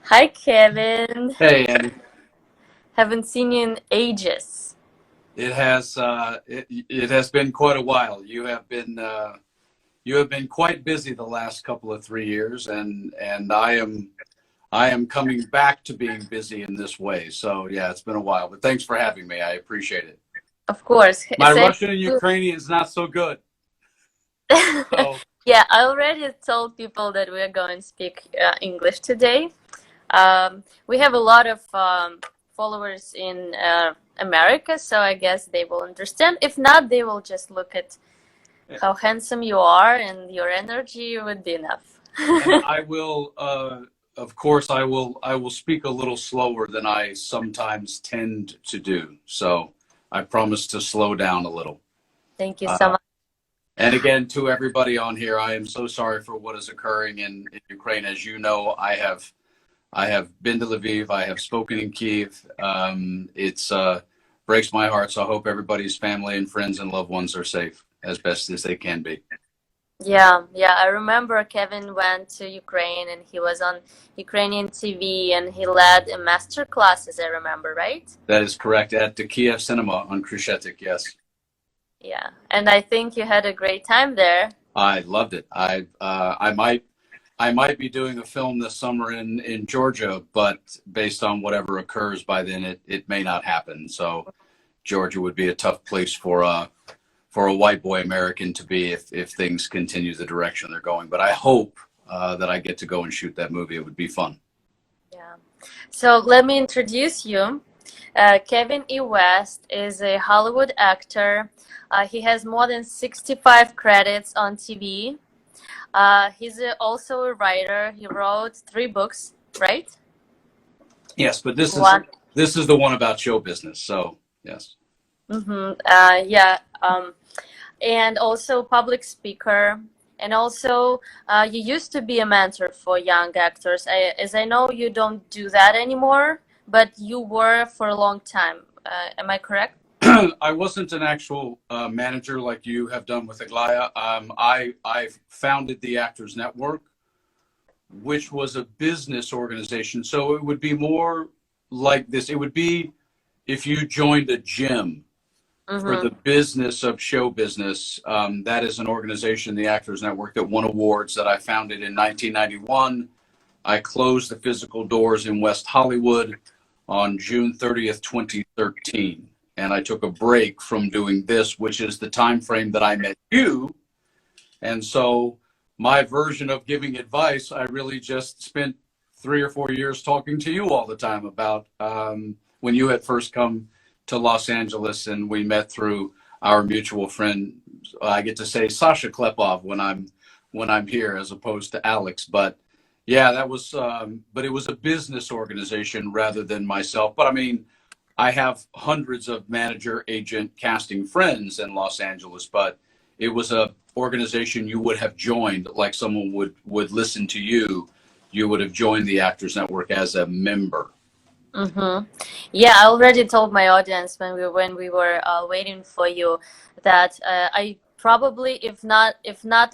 Hi, Kevin. Hey, Andy. Haven't seen you in ages. It has been quite a while. You have been quite busy the last couple of 3 years, and I am coming back to being busy in this way. So yeah, it's been a while, but thanks for having me. I appreciate it. Of course. My Russian and Ukrainian is not so good. So Yeah, I already told people that we're going to speak English today. We have a lot of followers in America, so I guess they will understand. If not, they will just look at how handsome you are, and your energy would be enough. and I will, of course, I will speak a little slower than I sometimes tend to do. So I promise to slow down a little. Thank you so Uh, much. And again, to everybody on here, I am so sorry for what is occurring in Ukraine. As you know, I have been to Lviv. I have spoken in Kiev. It's breaks my heart. So I hope everybody's family and friends and loved ones are safe as best as they can be. Yeah, yeah, I remember Kevin went to Ukraine and he was on Ukrainian TV and he led a master class, as I remember, right? That is correct. At the Kiev Cinema on Khrushchev, yes. Yeah, and I think you had a great time there. I loved it. I might be doing a film this summer in Georgia, but based on whatever occurs by then, it may not happen. So Georgia would be a tough place for a white boy American to be if things continue the direction they're going. But I hope that I get to go and shoot that movie. It would be fun. Yeah. So let me introduce you. Kevin E. West is a Hollywood actor. He has more than 65 credits on TV. He's also a writer. He wrote 3 books, right? Yes, but this is One. this is the one about show business. So yes. Yeah. And also public speaker. And also, you used to be a mentor for young actors. As I know, you don't do that anymore, but you were for a long time. Am I correct? I wasn't an actual manager like you have done with Aglaya. I founded the Actors Network, which was a business organization. So it would be more like this. It would be if you joined a gym for Mm-hmm. the business of show business. That is an organization, the Actors Network, that won awards that I founded in 1991. I closed the physical doors in West Hollywood on June 30th, 2013. And I took a break from doing this, which is the time frame that I met you. And so my version of giving advice, I really just spent 3 or 4 years talking to you all the time about when you had first come to Los Angeles, and we met through our mutual friend. I get to say Sasha Klepov when I'm here, as opposed to Alex. But yeah, that was. But it was a business organization rather than myself. But I mean, I have hundreds of manager, agent, casting friends in Los Angeles, but it was a organization you would have joined, like someone would listen to you. You would have joined the Actors Network as a member. Mm-hmm. Yeah, I already told my audience when we were waiting for you that I probably, if not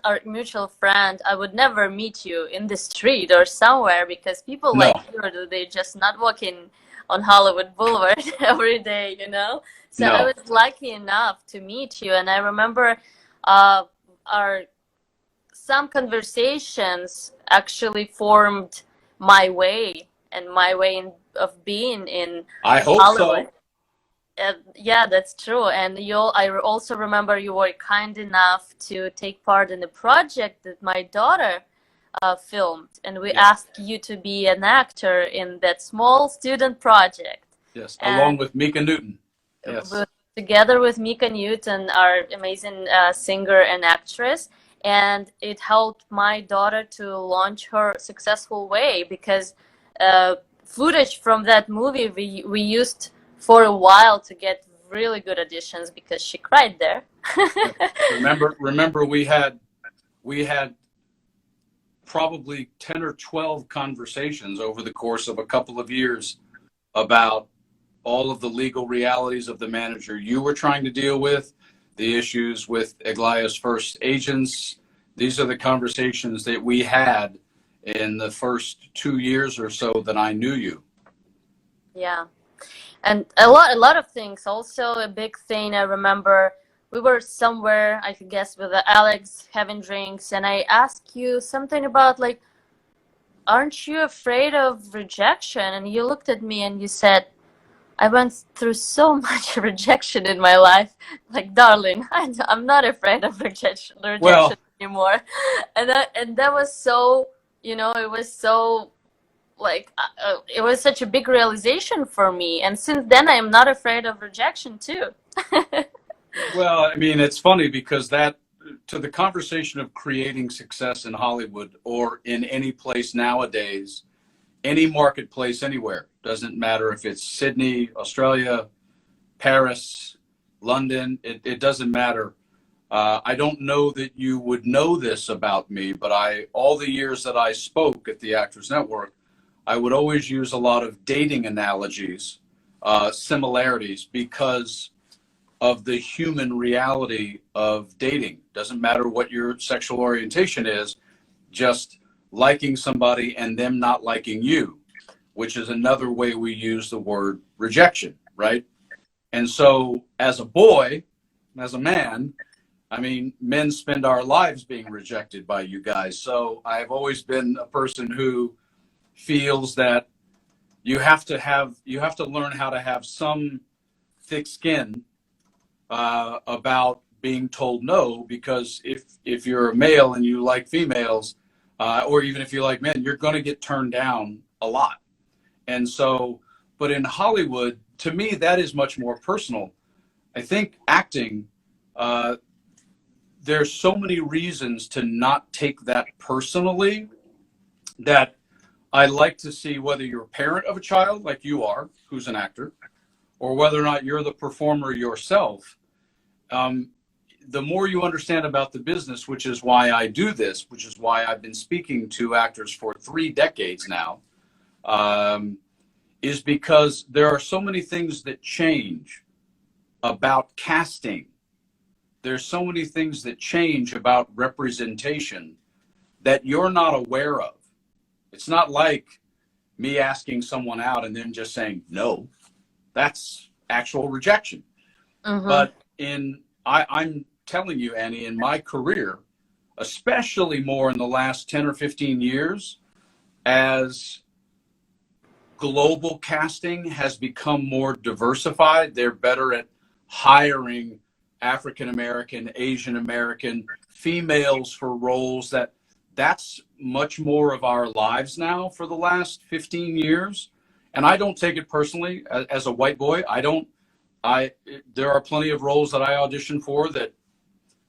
our mutual friend, I would never meet you in the street or somewhere because people No, like you, they just not walking on Hollywood Boulevard every day, you know? So I no. was lucky enough to meet you, and I remember uh, our some conversations actually formed my way and my way of being in I hope Hollywood. so. Yeah, that's true. And I also remember you were kind enough to take part in a project that my daughter filmed, and we Yes, asked you to be an actor in that small student project. yes. And Along with Mika Newton. Yes. with, together with Mika Newton, our amazing singer and actress, and it helped my daughter to launch her successful way because footage from that movie we used for a while to get really good auditions because she cried there. Remember, we had probably 10 or 12 conversations over the course of a couple of years about all of the legal realities of the manager you were trying to deal with, the issues with Aglaya's first agents. These are the conversations that we had in the first 2 years or so that I knew you. Yeah. And a lot of things. Also, a big thing I remember, we were somewhere, I could guess, with Alex having drinks, and I asked you something about like, aren't you afraid of rejection? And you looked at me and you said, I went through so much rejection in my life. Like, darling, I'm not afraid of rejection Well, anymore. And that was so, it was so like it was such a big realization for me. And since then, I am not afraid of rejection too. well, I mean, it's funny because that, to the conversation of creating success in Hollywood or in any place nowadays, any marketplace anywhere, doesn't matter if it's Sydney, Australia, Paris, London, it doesn't matter. I don't know that you would know this about me, but all the years that I spoke at the Actors Network, I would always use a lot of dating analogies, similarities, because of the human reality of dating. Doesn't matter what your sexual orientation is, just liking somebody and them not liking you, which is another way we use the word rejection, right? And so as a boy, as a man, I mean, men spend our lives being rejected by you guys. So I've always been a person who feels that you have to learn how to have some thick skin about being told no, because if you're a male and you like females, or even if you like men, you're going to get turned down a lot. And so, but in Hollywood, to me, that is much more personal. I think acting, there's so many reasons to not take that personally, that I like to see whether you're a parent of a child like you are, who's an actor, or whether or not you're the performer yourself. The more you understand about the business, which is why I do this, which is why I've been speaking to actors for 3 decades now, is because there are so many things that change about casting. There's so many things that change about representation that you're not aware of. It's not like me asking someone out and then just saying no. That's actual rejection. Mm-hmm. But I'm telling you, Annie, in my career, especially more in the last 10 or 15 years, as global casting has become more diversified, they're better at hiring African American, Asian American females for roles. That's much more of our lives now for the last 15 years. And I don't take it personally as a white boy. There are plenty of roles that I audition for that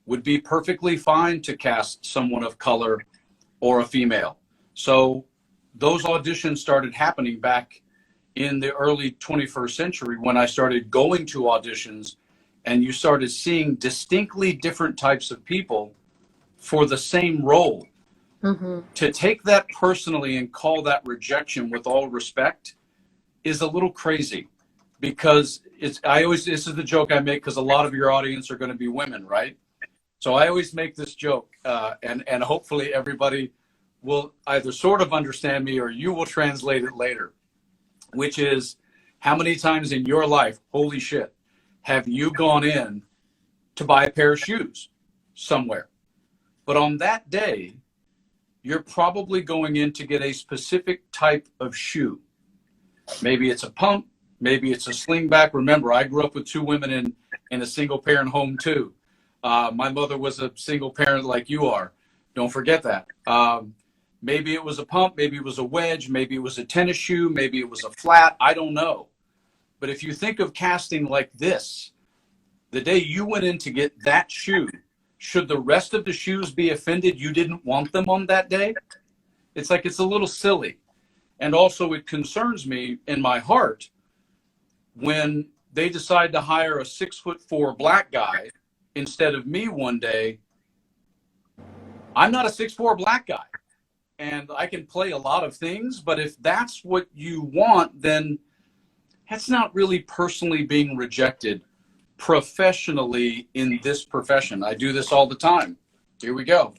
would be perfectly fine to cast someone of color or a female. So those auditions started happening back in the early 21st century when I started going to auditions, and you started seeing distinctly different types of people for the same role. Mm-hmm. To take that personally and call that rejection, with all respect, is a little crazy, because this is the joke I make, because a lot of your audience are going to be women, right? So I always make this joke, and hopefully everybody will either sort of understand me or you will translate it later, which is, how many times in your life, holy shit, have you gone in to buy a pair of shoes somewhere? But on that day, you're probably going in to get a specific type of shoe. Maybe it's a pump, maybe it's a slingback. Remember, I grew up with 2 women in a single parent home too. My mother was a single parent like you are. Don't forget that. Maybe it was a pump, maybe it was a wedge, maybe it was a tennis shoe, maybe it was a flat. I don't know. But if you think of casting like this, the day you went in to get that shoe, should the rest of the shoes be offended you didn't want them on that day? It's like, it's a little silly. And also, it concerns me in my heart when they decide to hire a 6'4" black guy instead of me one day. I'm not a 6'4" black guy, and I can play a lot of things, but if that's what you want, then that's not really personally being rejected professionally in this profession. I do this all the time. Here we go.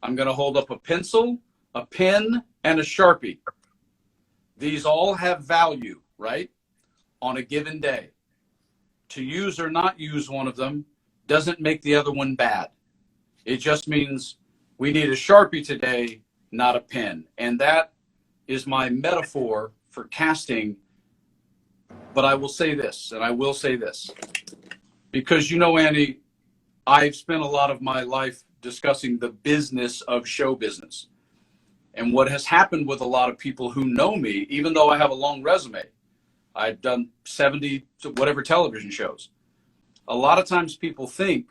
I'm going to hold up a pencil a pen, and a Sharpie. These all have value, right? On a given day. To use or not use one of them doesn't make the other one bad. It just means we need a Sharpie today, not a pen. And that is my metaphor for casting. But I will say this, and I will say this, because you know, Andy, I've spent a lot of my life discussing the business of show business. And what has happened with a lot of people who know me, even though I have a long resume, I've done 70 to whatever television shows. A lot of times people think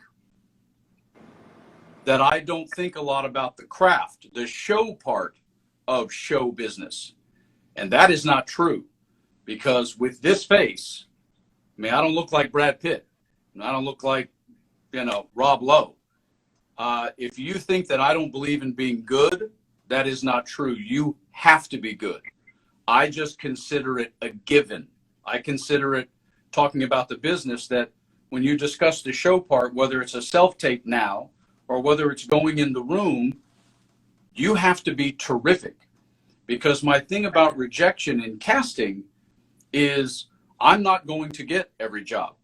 that I don't think a lot about the craft, the show part of show business. And that is not true, because with this face, I mean, I don't look like Brad Pitt. I don't look like, Rob Lowe. If you think that I don't believe in being good, that is not true. You have to be good. I just consider it a given. I consider it, talking about the business, that when you discuss the show part, whether it's a self-tape now or whether it's going in the room, you have to be terrific. Because my thing about rejection in casting is I'm not going to get every job.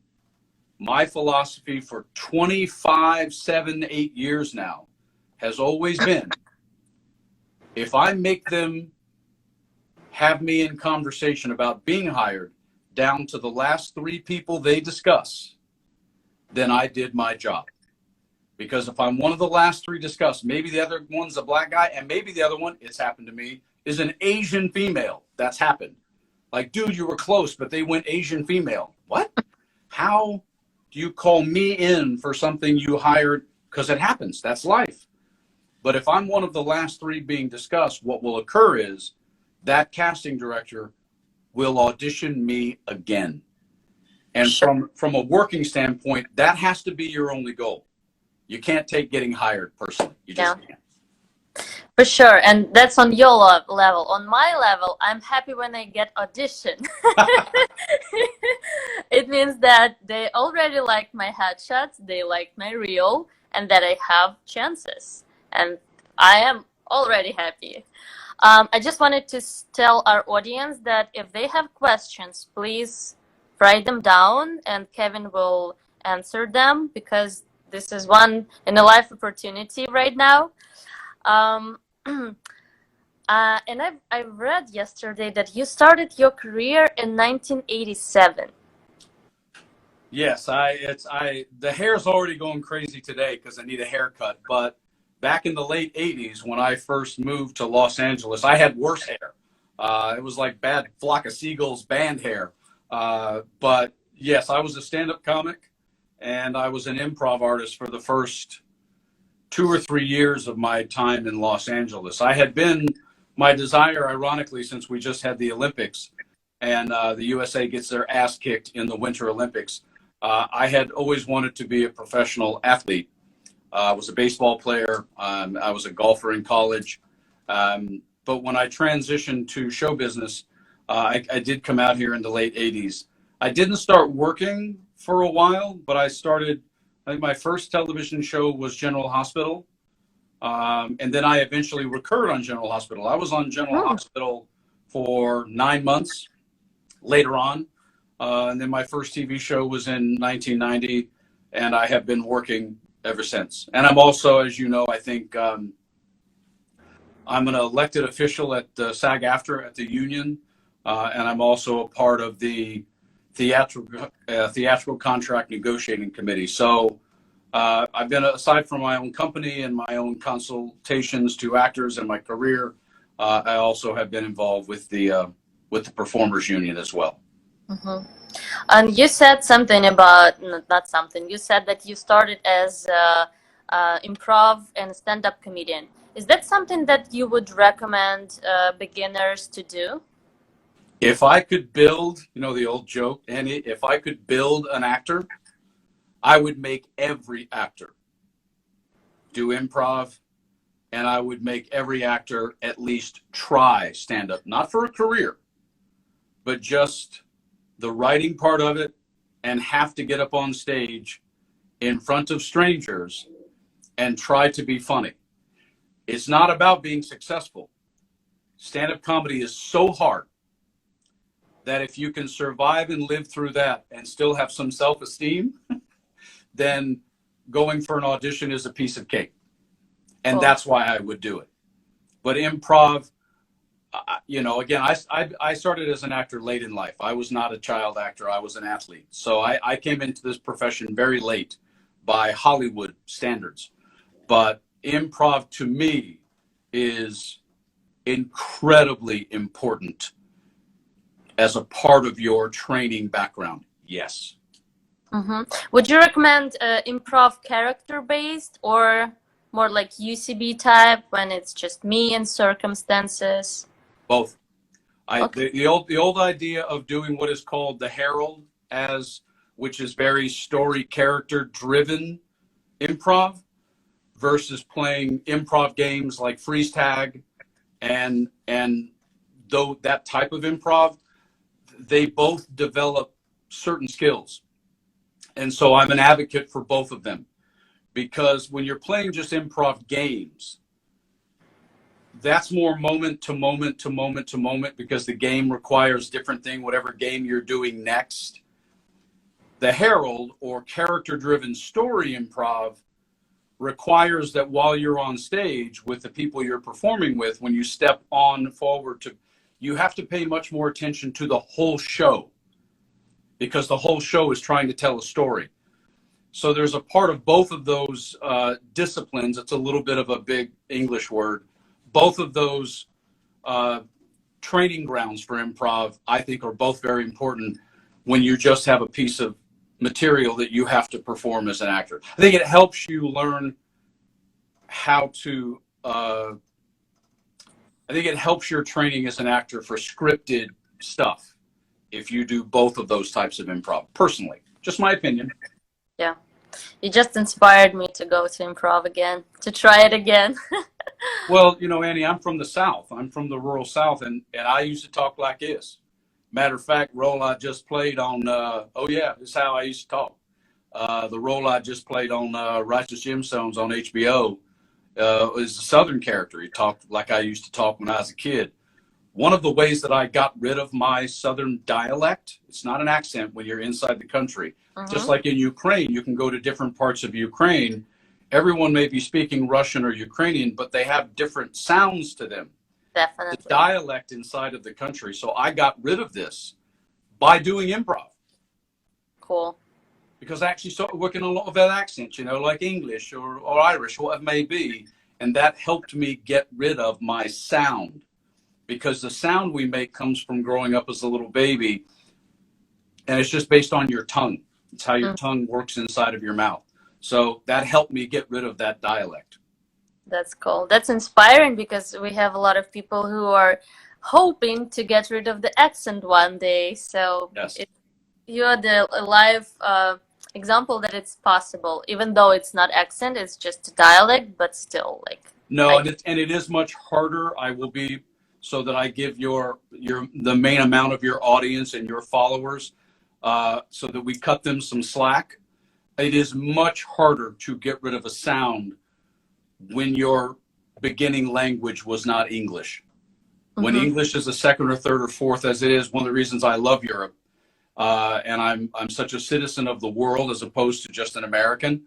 My philosophy for 25, 7, 8 years now has always been, if I make them have me in conversation about being hired down to the last 3 people they discuss, then I did my job. Because if I'm one of the last 3 discussed, maybe the other one's a black guy, and maybe the other one, it's happened to me, is an Asian female. That's happened. Like, dude, you were close, but they went Asian female. What? How do you call me in for something you hired? Because it happens. That's life. But if I'm one of the last 3 being discussed, what will occur is that casting director will audition me again. And Sure. from a working standpoint, that has to be your only goal. You can't take getting hired personally. You just can't. For sure, and that's on your level. On my level, I'm happy when I get audition. It means that they already like my headshots, they like my reel, and that I have chances. And I am already happy. I just wanted to tell our audience that if they have questions, please write them down, and Kevin will answer them, because this is one in a life opportunity right now. And I read yesterday that you started your career in 1987. Yes, the hair's already going crazy today because I need a haircut. But back in the late 80s, when I first moved to Los Angeles, I had worse hair. It was like bad Flock of Seagulls band hair. But yes, I was a stand-up comic, and I was an improv artist for the first 2 or 3 years of my time in Los Angeles. I had been, my desire, ironically, since we just had the Olympics and the USA gets their ass kicked in the Winter Olympics, I had always wanted to be a professional athlete. I was a baseball player. I was a golfer in college. But when I transitioned to show business, I did come out here in the late 80s. I didn't start working for a while, but I think my first television show was General Hospital. And then I eventually recurred on General Hospital. I was on General Hospital for 9 months later on. And then my first TV show was in 1990, and I have been working ever since. And I'm also, as you know, I think I'm an elected official at SAG-AFTRA at the union, and I'm also a part of the theatrical contract negotiating committee. So I've been, aside from my own company and my own consultations to actors in my career, I also have been involved with the Performers Union as well. Mm-hmm. And you said something about, not something, you said that you started as improv and stand-up comedian. Is that something that you would recommend beginners to do? If I could build, the old joke, Annie, if I could build an actor, I would make every actor do improv, and I would make every actor at least try stand-up, not for a career, but just the writing part of it, and have to get up on stage in front of strangers and try to be funny. It's not about being successful. Stand-up comedy is so hard that if you can survive and live through that and still have some self-esteem, then going for an audition is a piece of cake. And Cool. that's why I would do it. But improv, again, I started as an actor late in life. I was not a child actor. I was an athlete. So I came into this profession very late by Hollywood standards. But improv to me is incredibly important as a part of your training background. Yes. Mm-hmm. Would you recommend improv character-based or more like UCB type when it's just me and circumstances? Both. Okay. The old idea of doing what is called the Herald, which is very story character driven improv, versus playing improv games like freeze tag and though that type of improv, they both develop certain skills. And so I'm an advocate for both of them, because when you're playing just improv games, that's more moment to moment to moment to moment, because the game requires different thing, whatever game you're doing next. The Herald, or character-driven story improv, requires that while you're on stage with the people you're performing with, when you step on forward you have to pay much more attention to the whole show, because the whole show is trying to tell a story. So there's a part of both of those disciplines. It's a little bit of a big English word. Both of those training grounds for improv, I think, are both very important when you just have a piece of material that you have to perform as an actor. I think it helps you learn how to, I think it helps your training as an actor for scripted stuff if you do both of those types of improv, personally. Just my opinion. Yeah. You just inspired me to go to improv again, to try it again. Well, Annie, I'm from the South. I'm from the rural South, and I used to talk like this. Matter of fact, role I just played on, this is how I used to talk. The role I just played on Righteous Gemstones on HBO is a Southern character. He talked like I used to talk when I was a kid. One of the ways that I got rid of my Southern dialect, it's not an accent when you're inside the country. Just like in Ukraine, you can go to different parts of Ukraine. Everyone may be speaking Russian or Ukrainian, but they have different sounds to them. Definitely. The dialect inside of the country. So I got rid of this by doing improv. Cool. Because I actually started working on a lot of that accents, like English or Irish, whatever it may be. And that helped me get rid of my sound. Because the sound we make comes from growing up as a little baby. And it's just based on your tongue. It's how your tongue works inside of your mouth. So that helped me get rid of that dialect. That's cool. That's inspiring, because we have a lot of people who are hoping to get rid of the accent one day. So yes. You are the live example that it's possible, even though it's not accent, it's just a dialect, but still No, and it is much harder. I will be, so that I give the main amount of your audience and your followers, so that we cut them some slack. It is much harder to get rid of a sound when your beginning language was not English. When English is a second or third or fourth, as it is, one of the reasons I love Europe, and I'm such a citizen of the world as opposed to just an American.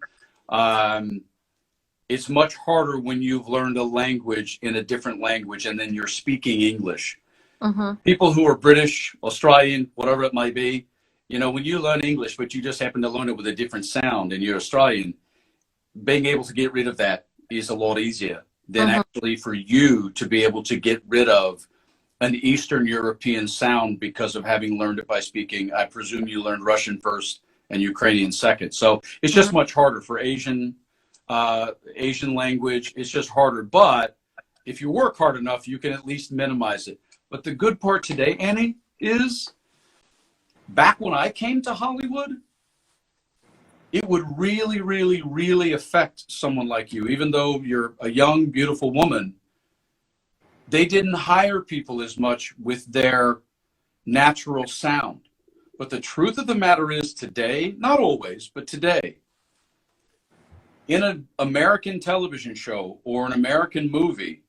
It's much harder when you've learned a language in a different language and then you're speaking English. People who are British, Australian, whatever it might be, when you learn English, but you just happen to learn it with a different sound and you're Australian, being able to get rid of that is a lot easier than actually for you to be able to get rid of an Eastern European sound because of having learned it by speaking. I presume you learned Russian first and Ukrainian second. So it's just much harder for Asian language. It's just harder. But if you work hard enough, you can at least minimize it. But the good part today, Annie, is back when I came to Hollywood, it would really, really, really affect someone like you. Even though you're a young, beautiful woman, they didn't hire people as much with their natural sound. But the truth of the matter is today, not always, but today, in an American television show or an American movie,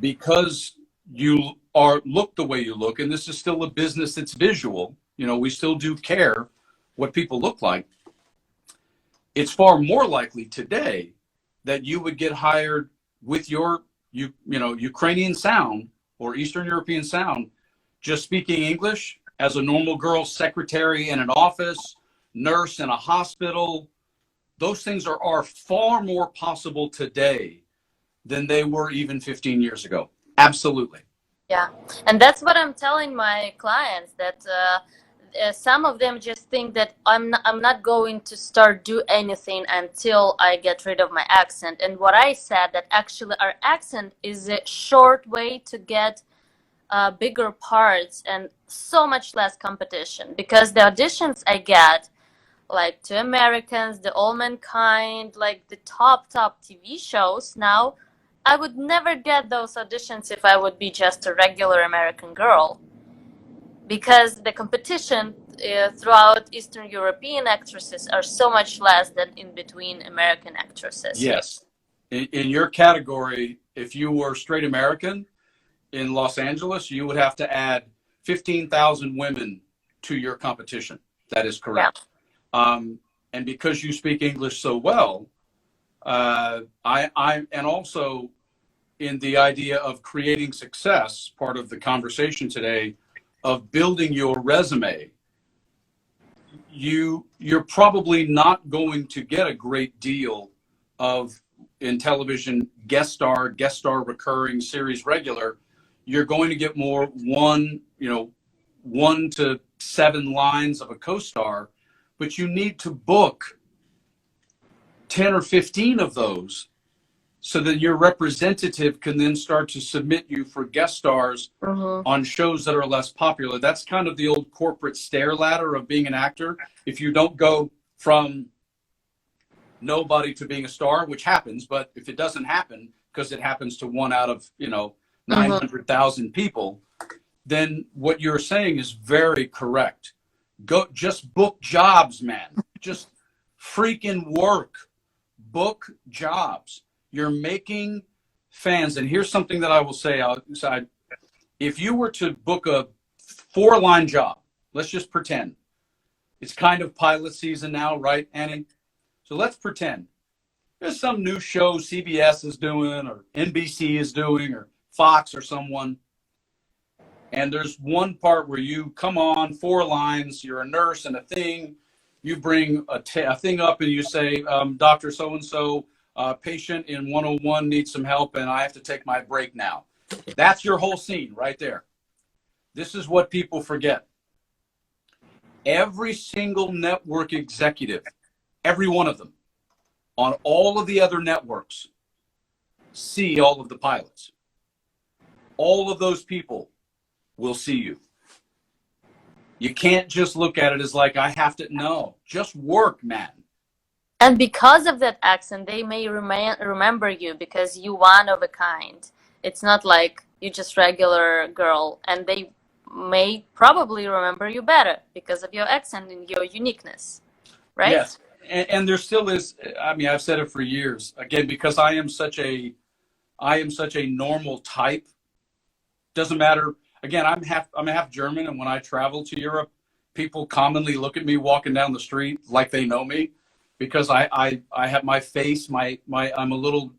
because you are look the way you look, and this is still a business that's visual, you know, we still do care what people look like. It's far more likely today that you would get hired with your you know Ukrainian sound or Eastern European sound, just speaking English as a normal girl secretary in an office, nurse in a hospital. Those things are far more possible today than they were even 15 years ago. Absolutely. Yeah, and that's what I'm telling my clients, that some of them just think that I'm not going to start do anything until I get rid of my accent. And what I said, that actually our accent is a short way to get bigger parts and so much less competition, because the auditions I get, like to Americans, the All Mankind, like the top TV shows now, I would never get those auditions if I would be just a regular American girl, because the competition throughout Eastern European actresses are so much less than in between American actresses. Yes. In your category, if you were straight American in Los Angeles, you would have to add 15,000 women to your competition. That is correct. Yeah. And because you speak English so well, and also in the idea of creating success, part of the conversation today, of building your resume, you're probably not going to get a great deal of in television guest star, recurring, series regular. You're going to get more one to 7 lines of a co-star, but you need to book 10 or 15 of those so that your representative can then start to submit you for guest stars on shows that are less popular. That's kind of the old corporate stair ladder of being an actor. If you don't go from nobody to being a star, which happens, but if it doesn't happen, because it happens to 1 out of 900,000 people, then what you're saying is very correct. Go, just book jobs, man. Just freaking work. Book jobs. You're making fans. And here's something that I will say outside. If you were to book a 4-line job, let's just pretend. It's kind of pilot season now, right, Annie? So let's pretend there's some new show CBS is doing, or NBC is doing, or Fox or someone. And there's one part where you come on, 4 lines, you're a nurse and a thing. You bring a thing up and you say, Dr. So-and-so, patient in 101 needs some help and I have to take my break now. That's your whole scene right there. This is what people forget. Every single network executive, every one of them, on all of the other networks, see all of the pilots. All of those people will see you. You can't just look at it as like, I have to, no, just work, man. And because of that accent, they may remember you because you one of a kind. It's not like you just regular girl, and they may probably remember you better because of your accent and your uniqueness, right? Yes, and there still is. I mean, I've said it for years. Again, because I am such a normal type. Doesn't matter. Again, I'm half German, and when I travel to Europe, people commonly look at me walking down the street like they know me, because I have my face, I'm a little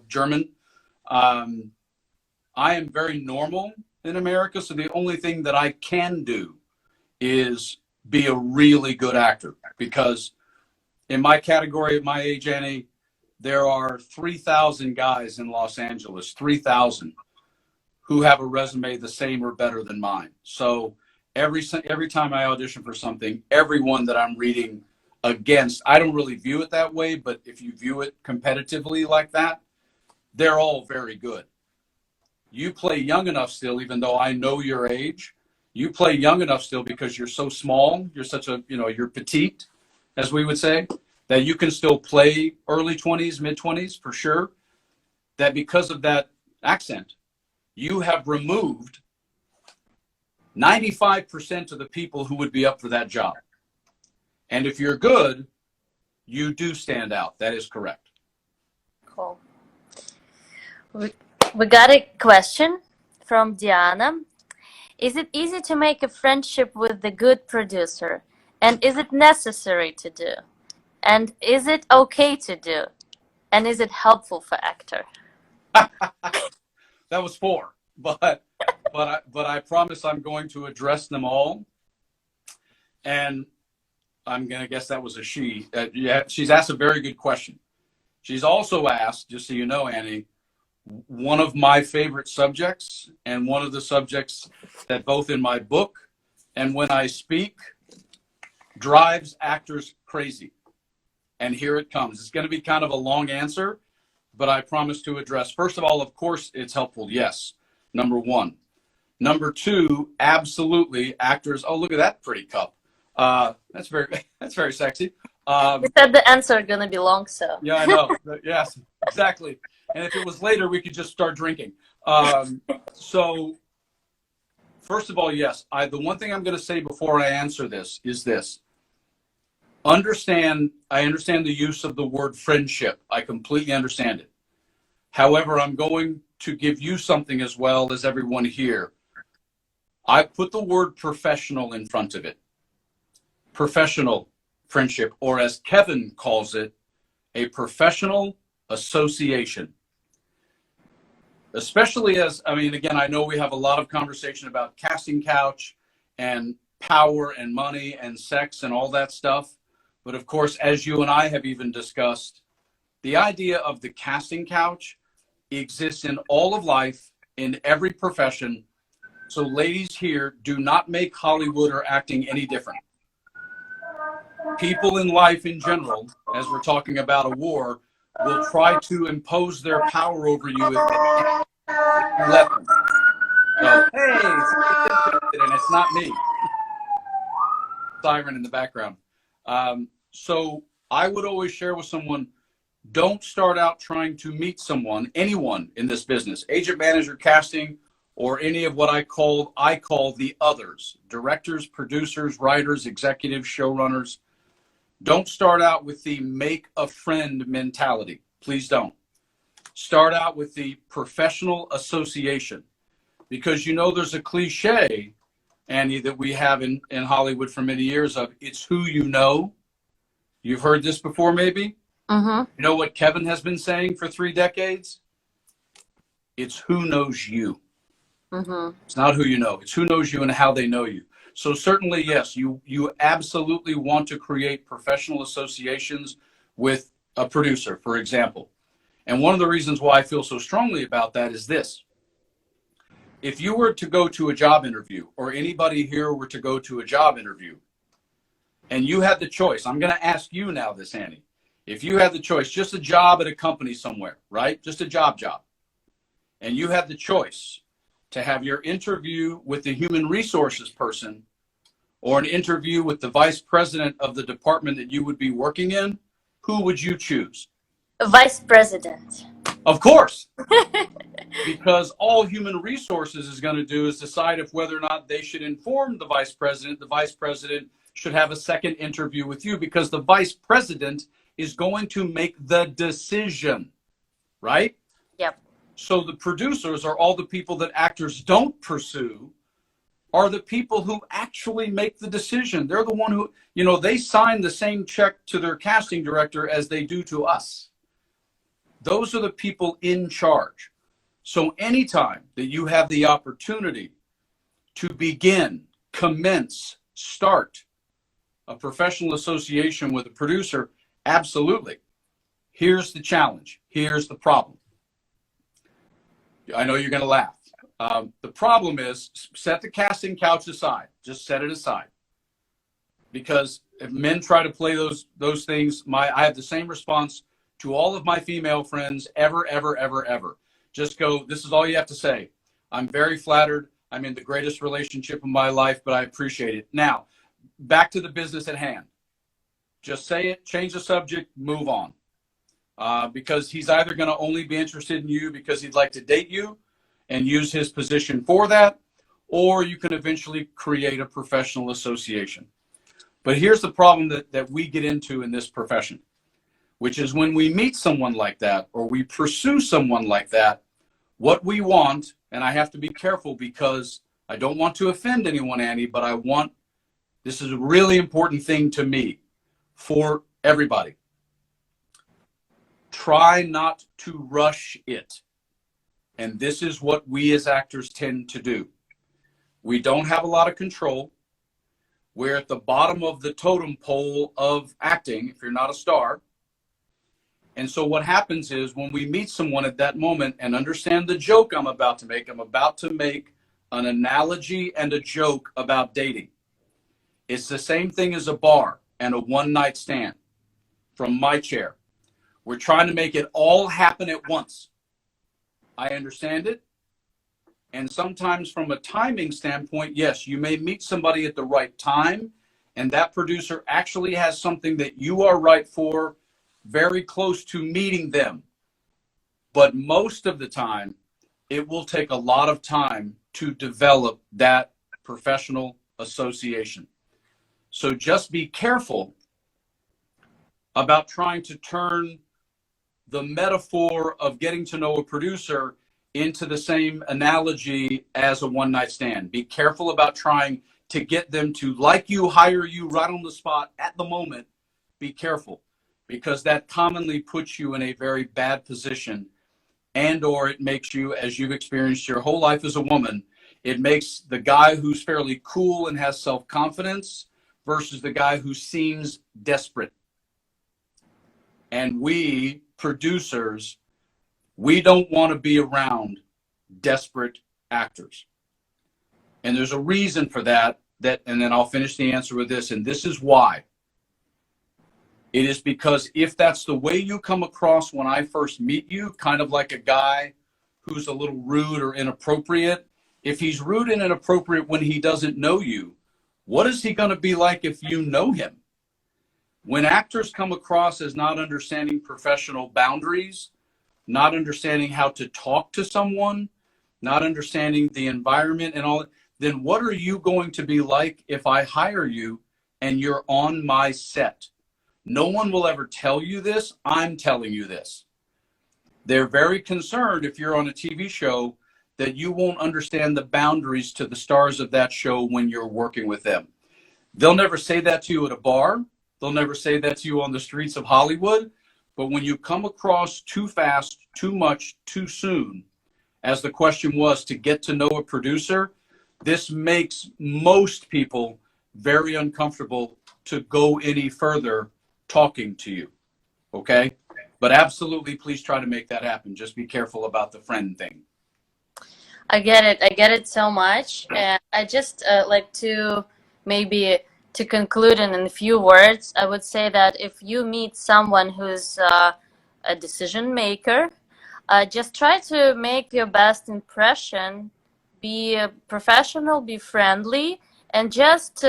German. I am very normal in America, so the only thing that I can do is be a really good actor, because in my category at my age, Annie, there are 3,000 guys in Los Angeles, 3,000, who have a resume the same or better than mine. So every time I audition for something, everyone that I'm reading against, I don't really view it that way, but if you view it competitively like that, they're all very good. You play young enough still, even though I know your age, you play young enough still because you're so small, you're such a, you're petite, as we would say, that you can still play early 20s, mid 20s for sure, that because of that accent, you have removed 95% of the people who would be up for that job. And if you're good, You do stand out. That is correct. Cool. We got a question from Diana. Is it easy to make a friendship with the good producer? And is it necessary to do? And is it okay to do? And is it helpful for actor? That was 4, but I promise I'm going to address them all. And I'm going to guess that was a she. Yeah, she's asked a very good question. She's also asked, just so you know, Annie, one of my favorite subjects, and one of the subjects that both in my book and when I speak drives actors crazy. And here it comes. It's going to be kind of a long answer, but I promise to address. First of all, of course, it's helpful. Yes. Number 1. Number 2, absolutely. Actors. Oh, look at that pretty cup. That's very sexy. You said the answer is going to be long, so. Yeah, I know. Yes, exactly. And if it was later, we could just start drinking. So, first of all, yes. The one thing I'm going to say before I answer this is this. I understand the use of the word friendship. I completely understand it. However, I'm going to give you something as well as everyone here. I put the word professional in front of it. Professional friendship, or as Kevin calls it, a professional association. Especially as, I mean, again, I know we have a lot of conversation about casting couch and power and money and sex and all that stuff. But of course, as you and I have even discussed, the idea of the casting couch exists in all of life, in every profession. So ladies here, do not make Hollywood or acting any different. People in life in general, as we're talking about a war, will try to impose their power over you if you let them. So, hey, and it's not me. Siren in the background. So I would always share with someone, don't start out trying to meet someone, anyone in this business, agent, manager, casting, or any of what I call the others, directors, producers, writers, executives, showrunners. Don't start out with the make a friend mentality. Please don't. Start out with the professional association, because you know there's a cliche, Annie, that we have in Hollywood for many years of it's who you know. You've heard this before, maybe? Mm-hmm. You know what Kevin has been saying for 3 decades? It's who knows you. Mm-hmm. It's not who you know. It's who knows you and how they know you. So certainly, yes, you absolutely want to create professional associations with a producer, for example. And one of the reasons why I feel so strongly about that is this. If you were to go to a job interview, or anybody here were to go to a job interview, and you had the choice, I'm going to ask you now this, Annie. If you had the choice, just a job at a company somewhere, right? Just a job. And you had the choice to have your interview with the human resources person or an interview with the vice president of the department that you would be working in, who would you choose? Vice president. Of course. Because all human resources is going to do is decide if whether or not they should inform the vice president. The vice president should have a second interview with you, because the vice president is going to make the decision, right? Yep. So the producers are all the people that actors don't pursue, are the people who actually make the decision. They're the one who, you know, they sign the same check to their casting director as they do to us. Those are the people in charge. So anytime that you have the opportunity to begin, commence, start a professional association with a producer, absolutely. Here's the challenge. Here's the problem. I know you're going to laugh. The problem is, set the casting couch aside. Just set it aside. Because if men try to play those things, I have the same response to all of my female friends ever. Just go, this is all you have to say. I'm very flattered. I'm in the greatest relationship of my life, but I appreciate it. Now, back to the business at hand. Just say it, change the subject, move on. Because he's either going to only be interested in you because he'd like to date you and use his position for that, or you can eventually create a professional association. But here's the problem that we get into in this profession. which is when we meet someone like that or we pursue someone like that, what we want, and I have to be careful because I don't want to offend anyone, Annie, but this is a really important thing to me for everybody. Try not to rush it. And this is what we as actors tend to do. We don't have a lot of control. We're at the bottom of the totem pole of acting if you're not a star. And so what happens is when we meet someone at that moment, and understand the joke I'm about to make an analogy and a joke about dating. It's the same thing as a bar and a one-night stand from my chair. We're trying to make it all happen at once. I understand it. And sometimes from a timing standpoint, yes, you may meet somebody at the right time, and that producer actually has something that you are right for, very close to meeting them. But most of the time, it will take a lot of time to develop that professional association. So just be careful about trying to turn the metaphor of getting to know a producer into the same analogy as a one-night stand. Be careful about trying to get them to like you, hire you right on the spot at the moment. Be careful, because that commonly puts you in a very bad position, and or it makes you, as you've experienced your whole life as a woman, it makes the guy who's fairly cool and has self-confidence versus the guy who seems desperate. And we producers, we don't want to be around desperate actors. And there's a reason for that, and then I'll finish the answer with this, and this is why. It is because if that's the way you come across when I first meet you, kind of like a guy who's a little rude or inappropriate, if he's rude and inappropriate when he doesn't know you, what is he going to be like if you know him? When actors come across as not understanding professional boundaries, not understanding how to talk to someone, not understanding the environment and all, then what are you going to be like if I hire you and you're on my set? No one will ever tell you this. I'm telling you this. They're very concerned if you're on a TV show that you won't understand the boundaries to the stars of that show when you're working with them. They'll never say that to you at a bar. They'll never say that to you on the streets of Hollywood. But when you come across too fast, too much, too soon, as the question was, to get to know a producer, this makes most people very uncomfortable to go any further talking to you. Okay? But absolutely, please try to make that happen. Just be careful about the friend thing. I get it. I get it so much. And I just like to maybe to conclude in a few words, I would say that if you meet someone who's a decision maker, just try to make your best impression, be professional, be friendly, and just,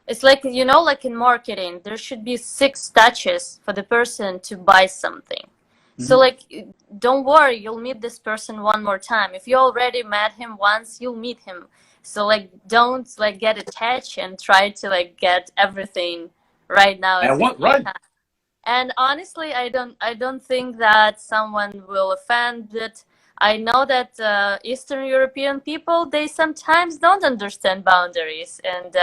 it's like, you know, like in marketing, there should be 6 touches for the person to buy something. So like, don't worry, you'll meet this person one more time. If you already met him once, you'll meet him. So like, don't like get attached and try to like get everything right now. Right. And honestly, I don't think that someone will offend it. I know that Eastern European people, they sometimes don't understand boundaries, and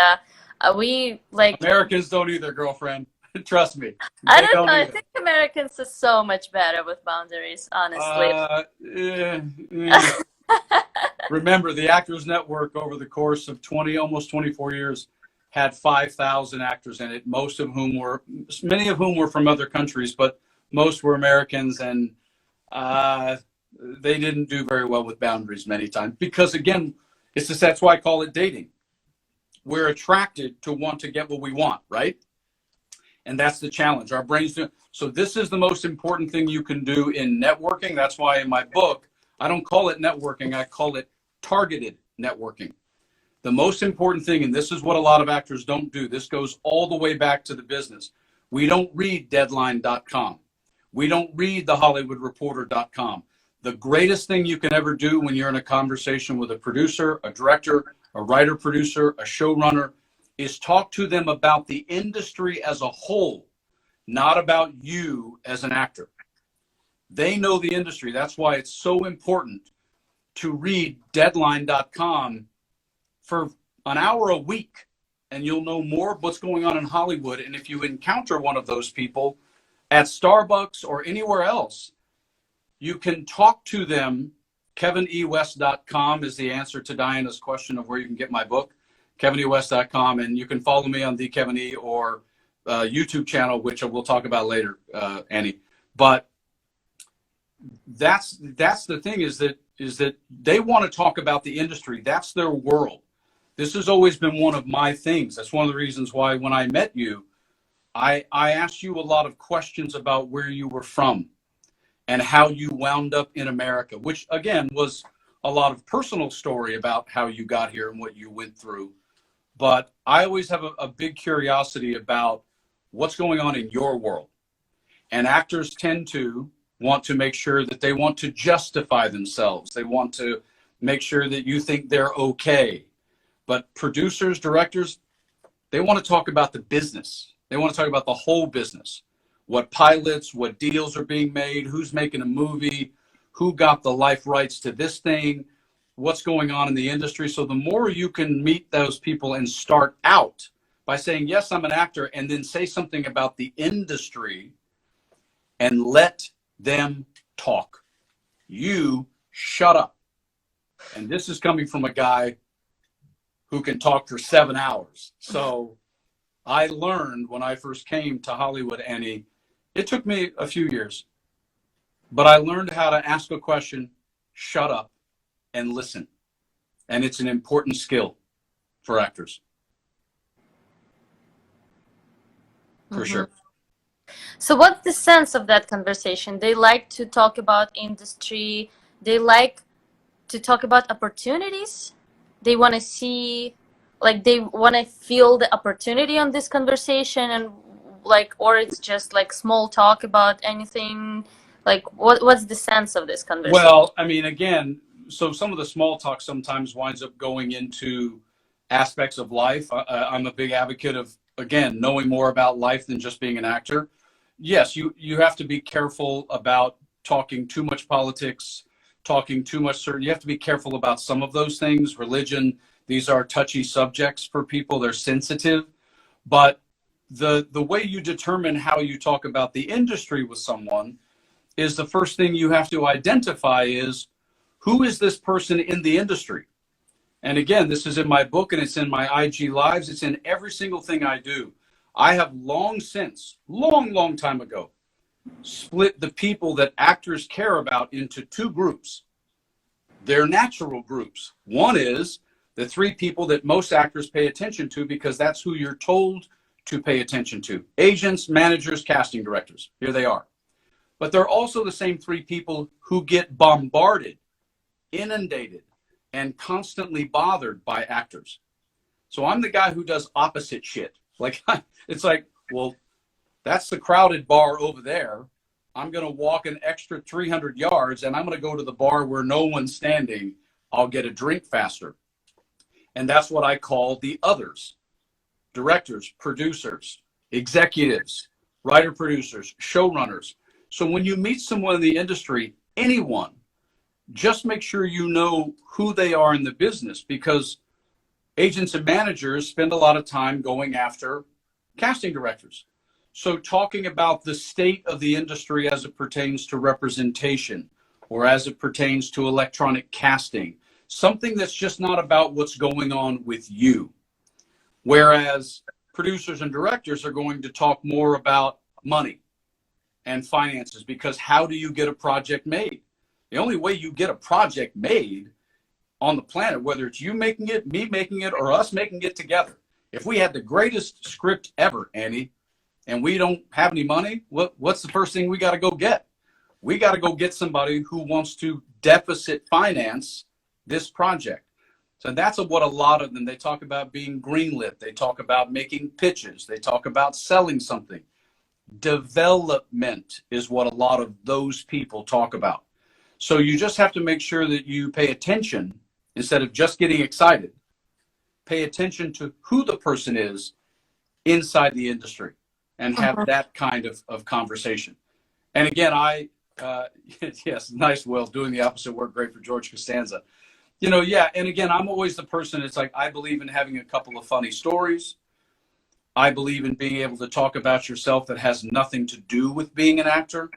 we like Americans don't either, girlfriend. Trust me. I don't know. I think Americans are so much better with boundaries, honestly. Remember, the Actors Network over the course of almost 24 years had 5,000 actors in it, many of whom were from other countries, but most were Americans, and they didn't do very well with boundaries many times because, again, that's why I call it dating. We're attracted to want to get what we want, right? And that's the challenge. Our brains do. So this is the most important thing you can do in networking. That's why in my book, I don't call it networking. I call it targeted networking. The most important thing, and this is what a lot of actors don't do, this goes all the way back to the business. We don't read deadline.com. We don't read thehollywoodreporter.com. The greatest thing you can ever do when you're in a conversation with a producer, a director, a writer, producer, a showrunner, is talk to them about the industry as a whole. not about you as an actor. They know the industry. That's why it's so important to read deadline.com for an hour a week, and you'll know more of what's going on in Hollywood. And if you encounter one of those people at Starbucks or anywhere else, you can talk to them. KevinEWest.com is the answer to Diana's question of where you can get my book, KevinEWest.com. And you can follow me on the Kevin E or YouTube channel, which we'll talk about later, Annie. But that's the thing, is that they want to talk about the industry. That's their world. This has always been one of my things. That's one of the reasons why when I met you, I asked you a lot of questions about where you were from and how you wound up in America, which again was a lot of personal story about how you got here and what you went through. But I always have a big curiosity about what's going on in your world. And actors tend to want to make sure that they want to justify themselves. They want to make sure that you think they're okay. But producers, directors, they want to talk about the business. They want to talk about the whole business. What pilots, what deals are being made, who's making a movie, who got the life rights to this thing, what's going on in the industry. So the more you can meet those people and start out by saying, yes, I'm an actor, and then say something about the industry and let them talk. You shut up. And this is coming from a guy who can talk for 7 hours. So I learned when I first came to Hollywood, Annie, it took me a few years, but I learned how to ask a question, shut up, and listen. And it's an important skill for actors. For sure. So what's the sense of that conversation? They like to talk about industry. They like to talk about opportunities. They want to see, like, they want to feel the opportunity on this conversation, and like, or it's just like small talk about anything. Like, what's the sense of this conversation? Well, I mean, again, so some of the small talk sometimes winds up going into aspects of life. I'm a big advocate of, again, knowing more about life than just being an actor. Yes, you have to be careful about talking too much politics, talking too much certain. You have to be careful about some of those things. Religion, these are touchy subjects for people. They're sensitive. But the way you determine how you talk about the industry with someone is the first thing you have to identify is, who is this person in the industry? And again, this is in my book, and it's in my IG lives. It's in every single thing I do. I have long since, long time ago, split the people that actors care about into two groups. They're natural groups. One is the three people that most actors pay attention to because that's who you're told to pay attention to. Agents, managers, casting directors. Here they are. But they're also the same three people who get bombarded, inundated, and constantly bothered by actors. So I'm the guy who does opposite shit. Like, it's like, well, that's the crowded bar over there. I'm going to walk an extra 300 yards and I'm going to go to the bar where no one's standing. I'll get a drink faster. And that's what I call the others. Directors, producers, executives, writer producers, showrunners. So when you meet someone in the industry, anyone, just make sure you know who they are in the business, because agents and managers spend a lot of time going after casting directors. So talking about the state of the industry as it pertains to representation or as it pertains to electronic casting, something that's just not about what's going on with you. Whereas producers and directors are going to talk more about money and finances, because how do you get a project made? The only way you get a project made on the planet, whether it's you making it, me making it, or us making it together. If we had the greatest script ever, Annie, and we don't have any money, what's the first thing we got to go get? We got to go get somebody who wants to deficit finance this project. So that's what a lot of them, they talk about being greenlit. They talk about making pitches. They talk about selling something. Development is what a lot of those people talk about. So you just have to make sure that you pay attention instead of just getting excited. Pay attention to who the person is inside the industry. and have that kind of conversation. And again, yes, nice, Will, doing the opposite work, great for George Costanza. Yeah, and again, I'm always the person, it's like, I believe in having a couple of funny stories. I believe in being able to talk about yourself that has nothing to do with being an actor.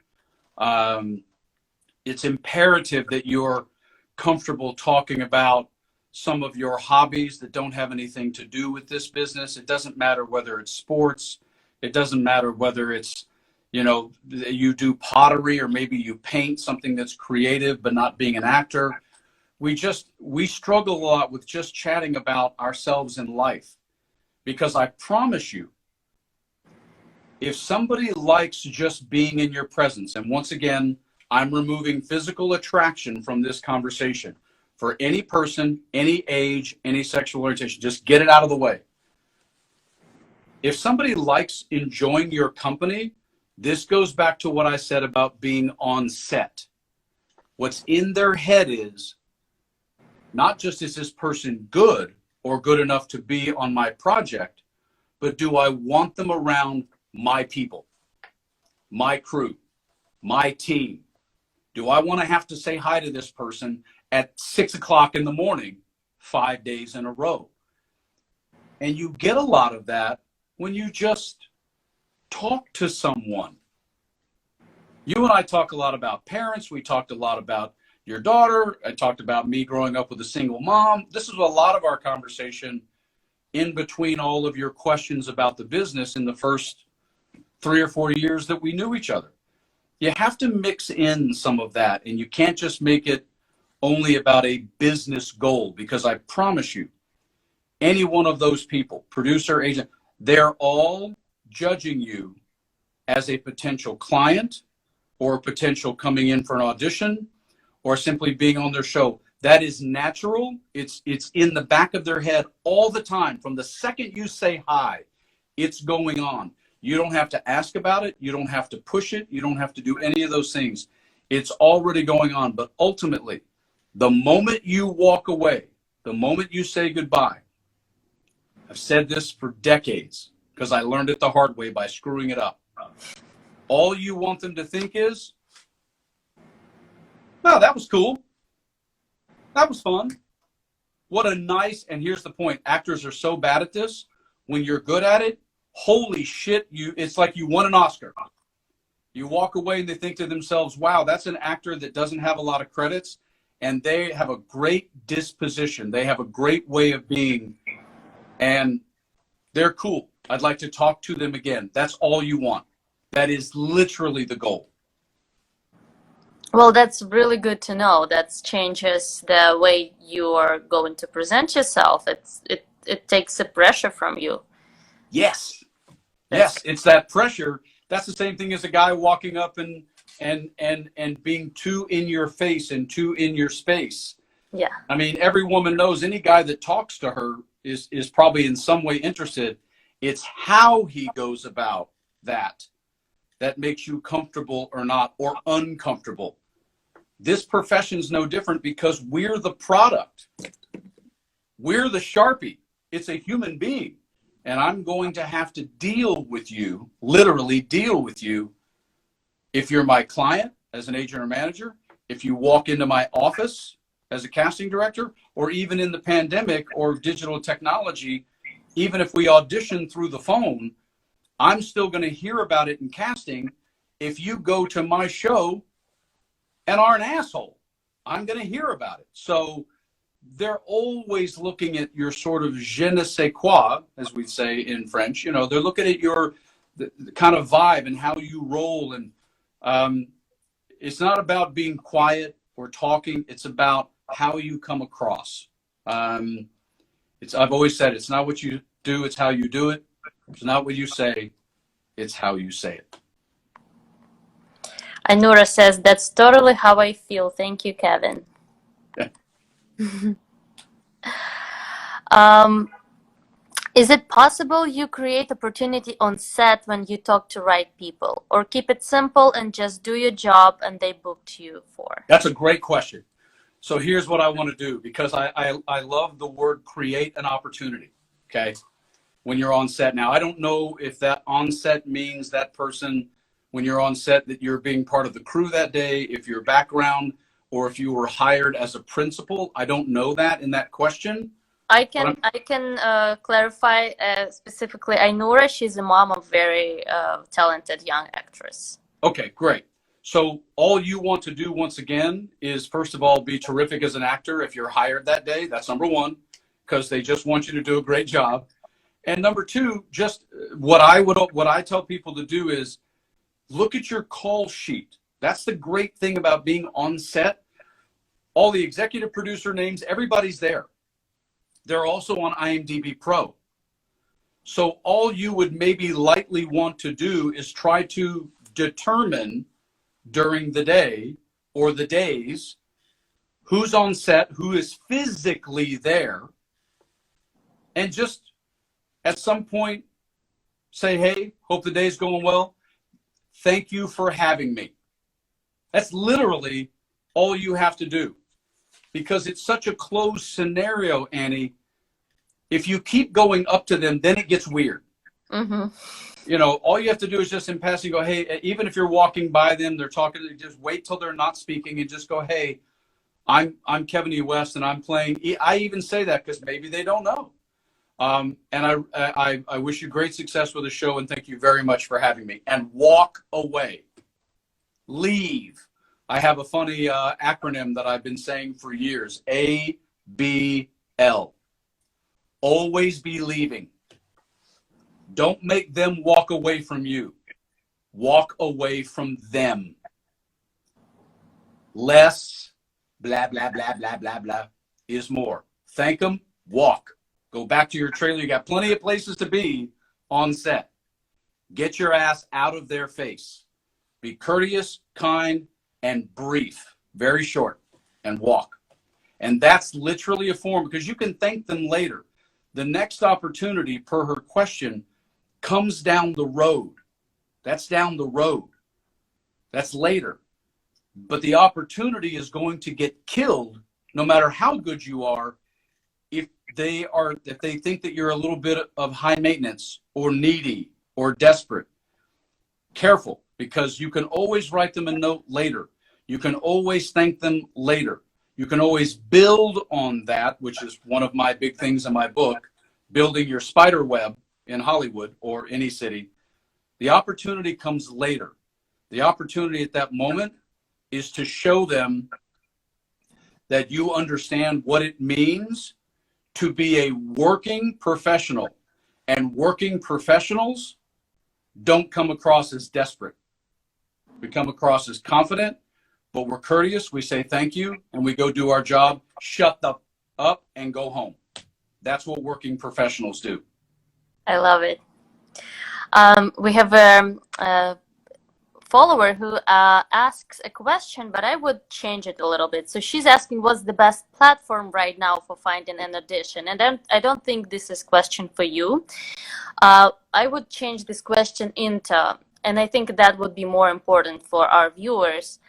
It's imperative that you're comfortable talking about some of your hobbies that don't have anything to do with this business. It doesn't matter whether it's sports. It doesn't matter whether it's, you do pottery, or maybe you paint something that's creative, but not being an actor. We struggle a lot with just chatting about ourselves in life, because I promise you, if somebody likes just being in your presence, and once again, I'm removing physical attraction from this conversation for any person, any age, any sexual orientation, just get it out of the way. If somebody likes enjoying your company, this goes back to what I said about being on set. What's in their head is not just, is this person good or good enough to be on my project, but do I want them around my people, my crew, my team? Do I want to have to say hi to this person at 6 o'clock in the morning, 5 days in a row? And you get a lot of that when you just talk to someone. You and I talk a lot about parents. We talked a lot about your daughter. I talked about me growing up with a single mom. This is a lot of our conversation in between all of your questions about the business in the first 3 or 4 years that we knew each other. You have to mix in some of that, and you can't just make it only about a business goal, because I promise you, any one of those people, producer, agent, they're all judging you as a potential client, or potential coming in for an audition, or simply being on their show. That is natural. It's in the back of their head all the time. From the second you say hi, it's going on. You don't have to ask about it. You don't have to push it. You don't have to do any of those things. It's already going on. But ultimately, the moment you walk away, the moment you say goodbye, I've said this for decades because I learned it the hard way by screwing it up. All you want them to think is, "No, that was cool. That was fun. What a nice," and here's the point. Actors are so bad at this. When you're good at it, holy shit, it's like you won an Oscar. You walk away and they think to themselves, wow, that's an actor that doesn't have a lot of credits, and they have a great disposition. They have a great way of being, and they're cool. I'd like to talk to them again. That's all you want. That is literally the goal. Well, that's really good to know. That changes the way you are going to present yourself. It takes the pressure from you. Yes. Yes, it's that pressure. That's the same thing as a guy walking up and being too in your face and too in your space. Yeah. I mean, every woman knows any guy that talks to her is probably in some way interested. It's how he goes about that makes you comfortable or not, or uncomfortable. This profession's no different, because we're the product. We're the Sharpie. It's a human being. And I'm going to have to deal with you, literally deal with you, if you're my client as an agent or manager, if you walk into my office as a casting director, or even in the pandemic or digital technology, even if we audition through the phone, I'm still going to hear about it in casting. If you go to my show and are an asshole, I'm going to hear about it. So they're always looking at your sort of je ne sais quoi, as we say in French. They're looking at your the kind of vibe and how you roll. And it's not about being quiet or talking. It's about how you come across. I've always said, it's not what you do, it's how you do it. It's not what you say, it's how you say it. Anura says, that's totally how I feel. Thank you, Kevin. Is it possible you create opportunity on set when you talk to right people, or keep it simple and just do your job and they booked you for? That's a great question. So here's what I want to do, because I love the word create an opportunity. Okay. when you're on set. Now, I don't know if that on set means that person, when you're on set, that you're being part of the crew that day, if you're background, or if you were hired as a principal. I don't know that in that question. I can clarify specifically. Ainura, she's a mom of very talented young actress. Okay, great. So all you want to do, once again, is first of all, be terrific as an actor. If you're hired that day, that's number one, because they just want you to do a great job. And number two, just what I tell people to do is look at your call sheet. That's the great thing about being on set. All the executive producer names, everybody's there. They're also on IMDb Pro. So all you would maybe lightly want to do is try to determine during the day or the days who's on set, who is physically there, and just at some point say, hey, hope the day's going well. Thank you for having me. That's literally all you have to do, because it's such a closed scenario, Annie. If you keep going up to them, then it gets weird. Mm-hmm. You know, all you have to do is just in passing go, hey, even if you're walking by them, they're talking, just wait till they're not speaking and just go, hey, I'm Kevin E. West and I'm playing. I even say that because maybe they don't know. And I wish you great success with the show, and thank you very much for having me. And walk away. Leave. I have a funny acronym that I've been saying for years. ABL. Always be leaving. Don't make them walk away from you. Walk away from them. Less blah, blah, blah, blah, blah, blah is more. Thank them. Walk. Go back to your trailer. You got plenty of places to be on set. Get your ass out of their face. Be courteous, kind, and brief. Very short. And walk. And that's literally a form, because you can thank them later. The next opportunity, per her question, comes down the road. That's down the road. That's later. But the opportunity is going to get killed, no matter how good you are, if they think that you're a little bit of high maintenance or needy or desperate. Careful, because you can always write them a note later. You can always thank them later. You can always build on that, which is one of my big things in my book, building your spider web in Hollywood or any city. The opportunity comes later. The opportunity at that moment is to show them that you understand what it means to be a working professional. And working professionals don't come across as desperate. We come across as confident, but we're courteous. We say thank you, and we go do our job, shut the up, and go home. That's what working professionals do. I love it. We have a follower who asks a question, but I would change it a little bit. So she's asking, what's the best platform right now for finding an audition? And then I don't think this is a question for you. I would change this question into, and I think that would be more important for our viewers.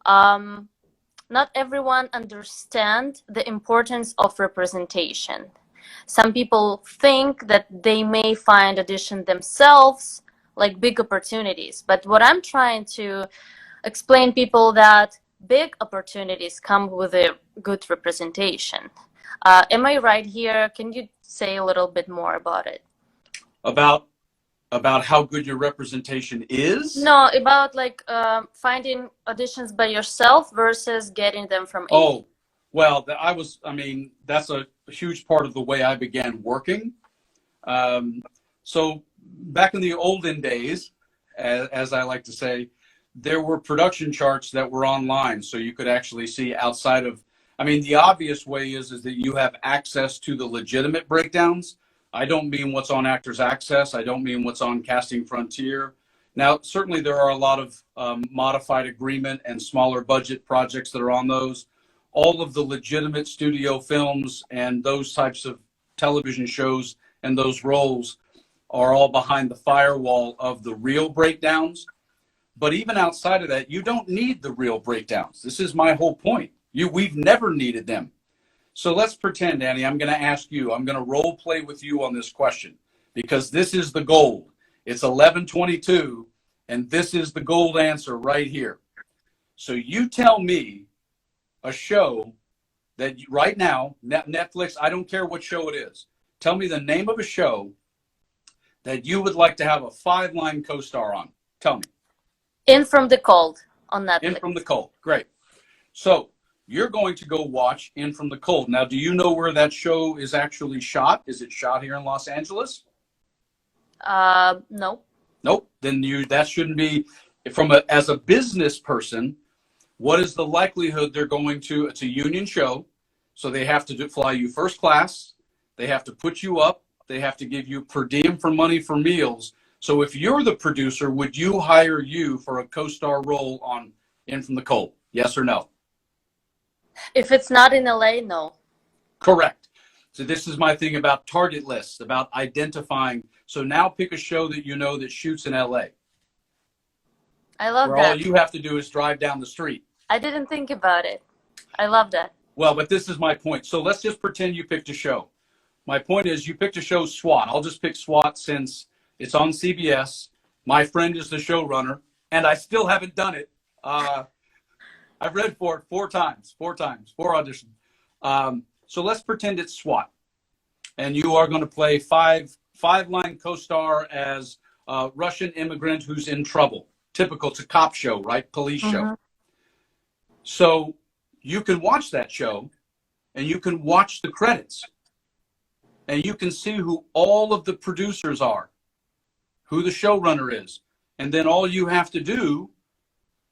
Not everyone understands the importance of representation. Some people think that they may find audition themselves like big opportunities. But what I'm trying to explain people that big opportunities come with a good representation. Am I right here? Can you say a little bit more about it? About how good your representation is? No, about like finding auditions by yourself versus getting them from agents. Oh, well, that's a huge part of the way I began working. So back in the olden days, as I like to say, there were production charts that were online, so you could actually see outside of, the obvious way is that you have access to the legitimate breakdowns. I don't mean what's on Actors Access. I don't mean what's on Casting Frontier. Now, certainly there are a lot of modified agreement and smaller budget projects that are on those. All of the legitimate studio films and those types of television shows and those roles are all behind the firewall of the real breakdowns. But even outside of that, you don't need the real breakdowns. This is my whole point. We've never needed them. So let's pretend, Annie, I'm going to ask you, I'm going to role play with you on this question, because this is the gold. It's 11:22, and this is the gold answer right here. So you tell me a show that right now, Netflix, I don't care what show it is. Tell me the name of a show that you would like to have a 5-line co-star on. Tell me. In from the Cold on Netflix. In from the Cold. Great. So you're going to go watch In from the Cold. Now, do you know where that show is actually shot? Is it shot here in Los Angeles? No. Nope. Then that shouldn't be as a business person. What is the likelihood they're going to? It's a union show, so they have to fly you first class. They have to put you up. They have to give you per diem for money for meals. So if you're the producer, would you hire you for a co-star role on In from the Cold? Yes or no? If it's not in LA, no. Correct. So this is my thing about target lists, about identifying. So now pick a show that you know that shoots in LA. I love where that. All you have to do is drive down the street. I didn't think about it. I love that. Well, but this is my point. So let's just pretend you picked a show. My point is you picked a show, SWAT. I'll just pick SWAT since it's on CBS. My friend is the showrunner, and I still haven't done it. I've read for it four auditions. So let's pretend it's SWAT, and you are going to play five-line co-star as a Russian immigrant who's in trouble. Typical, it's a cop show, right? Police show. So you can watch that show, and you can watch the credits, and you can see who all of the producers are, who the showrunner is. And then all you have to do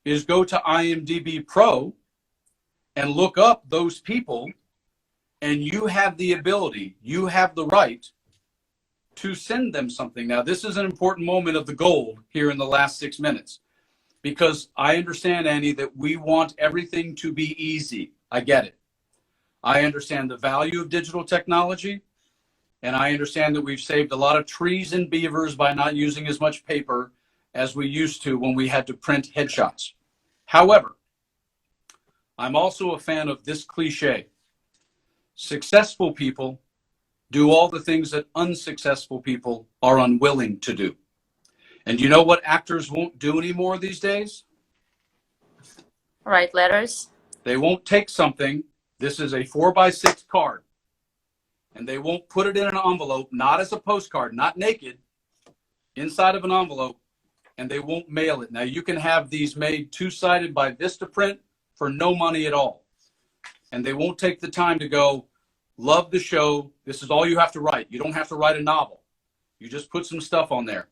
is go to IMDb Pro and look up those people, and you have the ability, you have the right to send them something. Now, this is an important moment of the gold here in the last 6 minutes, because I understand, Annie, that we want everything to be easy. I get it. I understand the value of digital technology, and I understand that we've saved a lot of trees and beavers by not using as much paper as we used to when we had to print headshots. However, I'm also a fan of this cliche. Successful people do all the things that unsuccessful people are unwilling to do. And you know what actors won't do anymore these days? Write letters. They won't take something. This is a 4x6 card. And they won't put it in an envelope, not as a postcard, not naked, inside of an envelope, and they won't mail it. Now, you can have these made two-sided by Vistaprint for no money at all. And they won't take the time to go, love the show. This is all you have to write. You don't have to write a novel. You just put some stuff on there.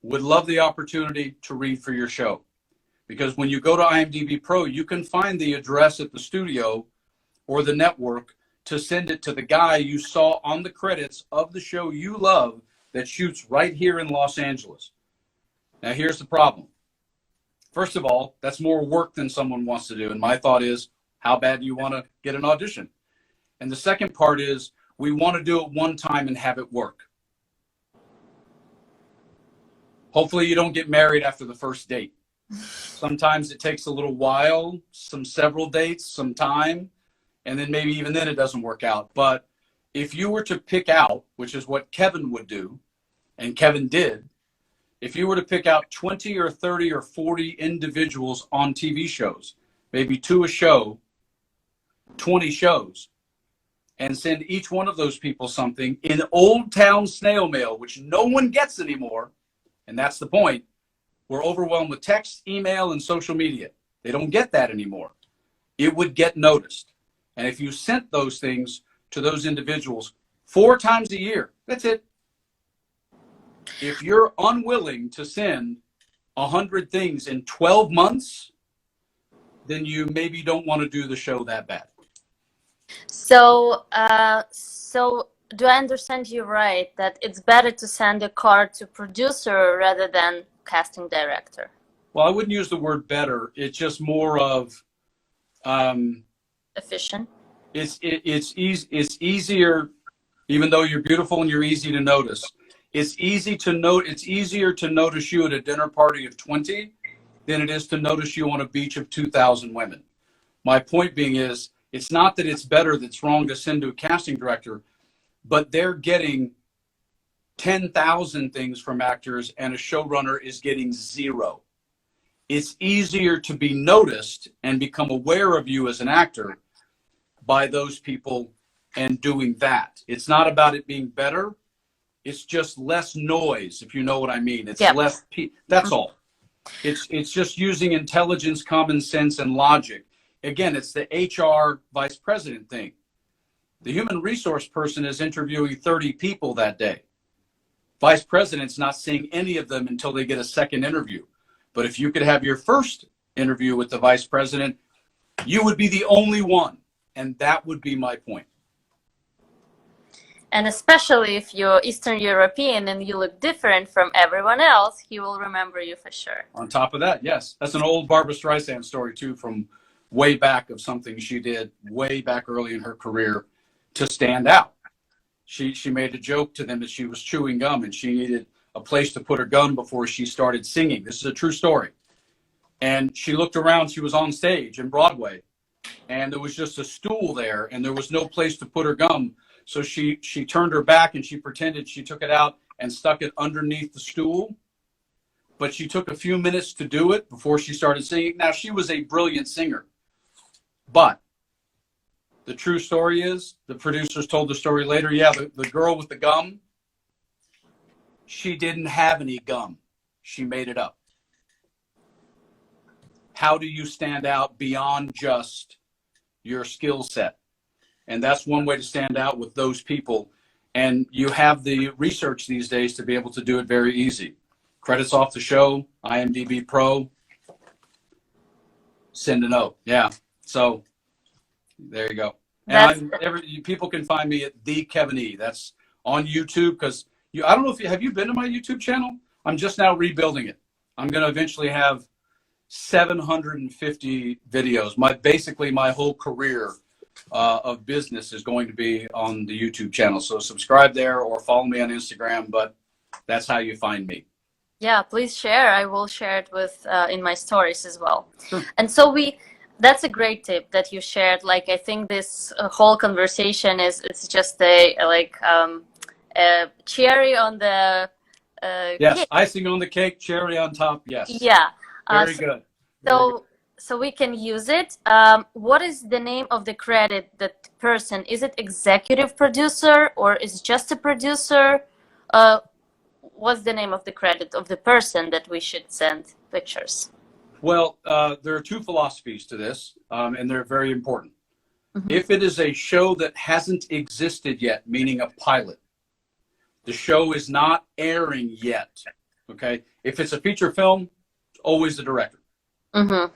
Would love the opportunity to read for your show. Because when you go to IMDb Pro, you can find the address at the studio or the network to send it to the guy you saw on the credits of the show you love that shoots right here in Los Angeles. Now, here's the problem. First of all, that's more work than someone wants to do. And my thought is, how bad do you want to get an audition? And the second part is, we want to do it one time and have it work. Hopefully you don't get married after the first date. Sometimes it takes a little while, several dates, some time, and then maybe even then it doesn't work out. But if you were to pick out, which is what Kevin would do, and Kevin did, if you were to pick out 20 or 30 or 40 individuals on TV shows, maybe 2 a show, 20 shows, and send each one of those people something in old town snail mail, which no one gets anymore, and that's the point. We're overwhelmed with text, email, and social media. They don't get that anymore. It would get noticed. And if you sent those things to those individuals 4 times a year, that's it. If you're unwilling to send 100 things in 12 months, then you maybe don't want to do the show that bad. So do I understand you right that it's better to send a card to producer rather than casting director? Well, I wouldn't use the word better. It's just more of efficient. It's easier, even though you're beautiful and you're easy to notice. It's easier to notice you at a dinner party of 20 than it is to notice you on a beach of 2,000 women. My point being is, it's not that it's better that's wrong to send to a casting director, but they're getting 10,000 things from actors and a showrunner is getting 0. It's easier to be noticed and become aware of you as an actor by those people and doing that. It's not about it being better. It's just less noise, if you know what I mean. It's Yep. less, that's all. It's just using intelligence, common sense, and logic. Again, it's the HR vice president thing. The human resource person is interviewing 30 people that day. Vice president's not seeing any of them until they get a second interview. But if you could have your first interview with the vice president, you would be the only one. And that would be my point. And especially if you're Eastern European and you look different from everyone else, he will remember you for sure. On top of that, yes. That's an old Barbra Streisand story, too, from way back, of something she did way back early in her career to stand out. She made a joke to them that she was chewing gum and she needed a place to put her gum before she started singing. This is a true story. And she looked around. She was on stage in Broadway, and there was just a stool there, and there was no place to put her gum. So she turned her back and she pretended she took it out and stuck it underneath the stool. But she took a few minutes to do it before she started singing. Now, she was a brilliant singer. But the true story is, the producers told the story later, yeah, the girl with the gum, she didn't have any gum. She made it up. How do you stand out beyond just your skill set? And that's one way to stand out with those people. And you have the research these days to be able to do it very easy. Credits off the show, IMDb Pro, send a note. Yeah. So there you go. And people can find me at the Kevin E. That's on YouTube, because I don't know if have you been to my YouTube channel? I'm just now rebuilding it. I'm going to eventually have 750 videos. Basically my whole career of business is going to be on the YouTube channel. So subscribe there or follow me on Instagram, but that's how you find me. Yeah, please share. I will share it with in my stories as well. Sure. And so that's a great tip that you shared. Like, I think this whole conversation it's just a cherry on the yes, cake. Icing on the cake, cherry on top. Yes. Yeah. Very good. So we can use it. What is the name of the credit, that person? Is it executive producer or is it just a producer? What's the name of the credit of the person that we should send pictures? Well, there are two philosophies to this, and they're very important. Mm-hmm. If it is a show that hasn't existed yet, meaning a pilot, the show is not airing yet, okay? If it's a feature film, it's always the director. Mm-hmm.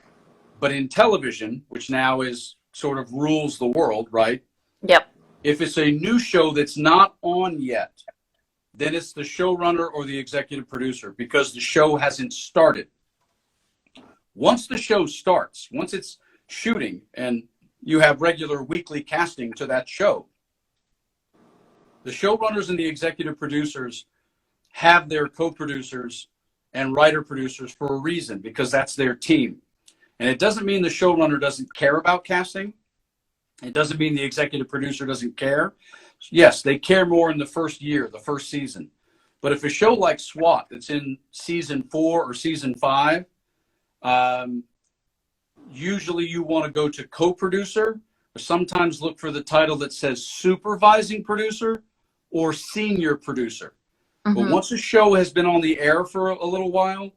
But in television, which now is sort of rules the world, right? Yep. If it's a new show that's not on yet, then it's the showrunner or the executive producer, because the show hasn't started. Once the show starts, once it's shooting and you have regular weekly casting to that show, the showrunners and the executive producers have their co-producers and writer-producers for a reason, because that's their team. And it doesn't mean the showrunner doesn't care about casting. It doesn't mean the executive producer doesn't care. Yes, they care more in the first year, the first season. But if a show like SWAT that's in season 4 or season 5, usually you want to go to co-producer, or sometimes look for the title that says supervising producer or senior producer. Mm-hmm. But once a show has been on the air for a little while,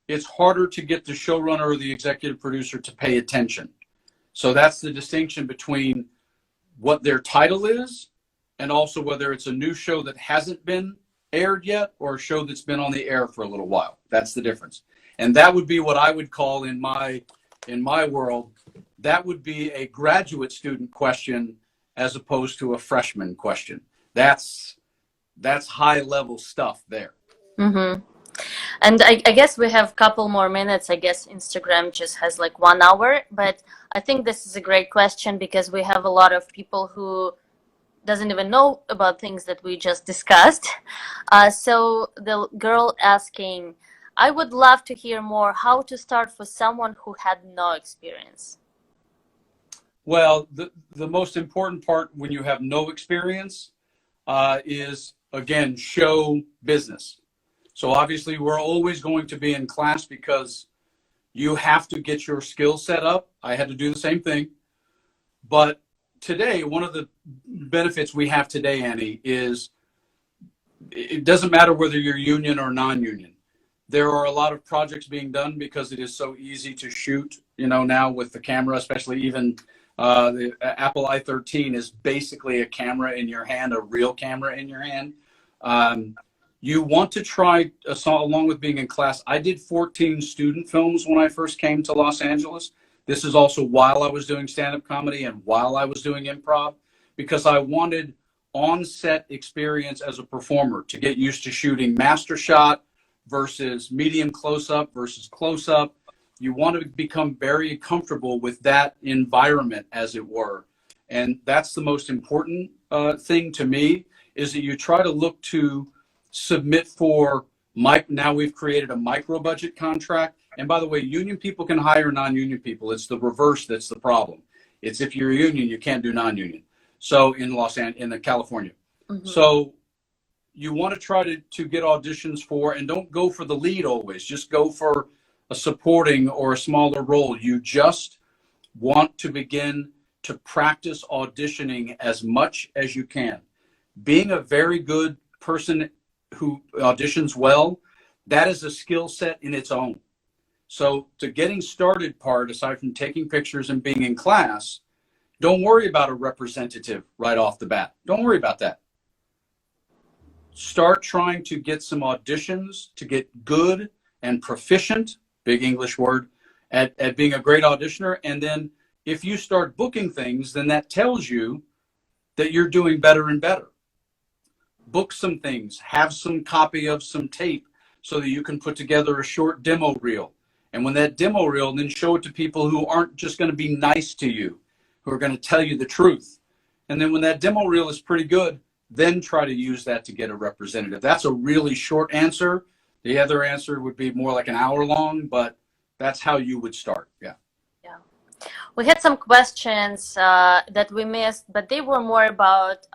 it's harder to get the showrunner or the executive producer to pay attention. So that's the distinction between what their title is and also whether it's a new show that hasn't been aired yet or a show that's been on the air for a little while. That's the difference. And that would be what I would call in my world, that would be a graduate student question as opposed to a freshman question. That's high level stuff there. Mm-hmm. And I guess we have a couple more minutes. I guess Instagram just has like 1 hour, but I think this is a great question because we have a lot of people who doesn't even know about things that we just discussed. So the girl asking, I would love to hear more how to start for someone who had no experience. Well, the most important part when you have no experience is again, show business. So obviously we're always going to be in class because you have to get your skill set up. I had to do the same thing. But today, one of the benefits we have today, Annie, is it doesn't matter whether you're union or non-union. There are a lot of projects being done because it is so easy to shoot, now with the camera, especially even the Apple i13 is basically a camera in your hand, a real camera in your hand. You want to try, along with being in class, I did 14 student films when I first came to Los Angeles. This is also while I was doing stand-up comedy and while I was doing improv, because I wanted on-set experience as a performer to get used to shooting master shot versus medium close-up versus close-up. You want to become very comfortable with that environment, as it were. And that's the most important thing to me, is that you try to look to submit for now we've created a micro budget contract. And by the way, union people can hire non-union people. It's the reverse that's the problem. It's if you're a union, you can't do non-union. So in California. Mm-hmm. So you want to try to get auditions for, and don't go for the lead always. Just go for a supporting or a smaller role. You just want to begin to practice auditioning as much as you can. Being a very good person who auditions well, that is a skill set in its own. So the getting started part, aside from taking pictures and being in class, don't worry about a representative right off the bat. Don't worry about that. Start trying to get some auditions to get good and proficient, big English word, at being a great auditioner. And then if you start booking things, then that tells you that you're doing better and better. Book some things, have some copy of some tape so that you can put together a short demo reel. And when that demo reel, then show it to people who aren't just going to be nice to you, who are going to tell you the truth. And then when that demo reel is pretty good, then try to use that to get a representative. That's a really short answer. The other answer would be more like an hour long, but that's how you would start. Yeah. Yeah. We had some questions that we missed, but they were more about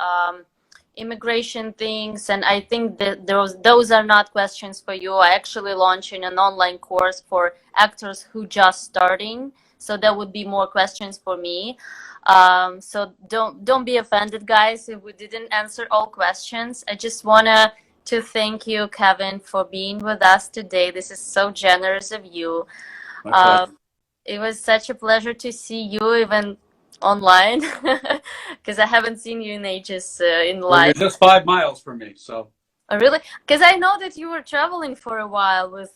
immigration things, and I think that those are not questions for you. I actually launching an online course for actors who just starting, so that would be more questions for me. So don't be offended, guys, if we didn't answer all questions. I just wanna to thank you, Kevin, for being with us today. This is so generous of you. It was such a pleasure to see you even online, because I haven't seen you in ages in live. Well, you're just 5 miles from me, so. Oh, really? Because I know that you were traveling for a while with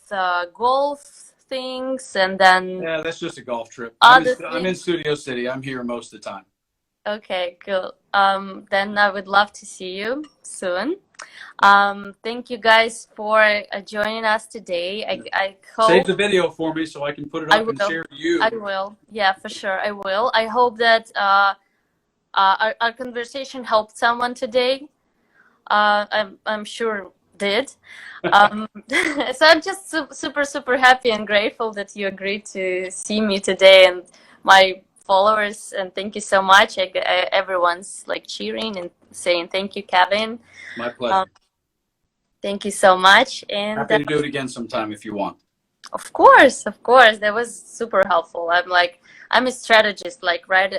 golf things, and then yeah, that's just a golf trip. I'm in Studio City. I'm here most of the time. Okay, cool. Then I would love to see you soon. Thank you guys for joining us today. I hope save the video for me so I can put it up and share to you. I will. Yeah, for sure. I will. I hope that our conversation helped someone today. I'm sure did. So I'm just super happy and grateful that you agreed to see me today, and my followers, and thank you so much. Everyone's like cheering and saying thank you, Kevin. My pleasure. Thank you so much, and happy to do it again sometime if you want. Of course, that was super helpful. I'm a strategist, like right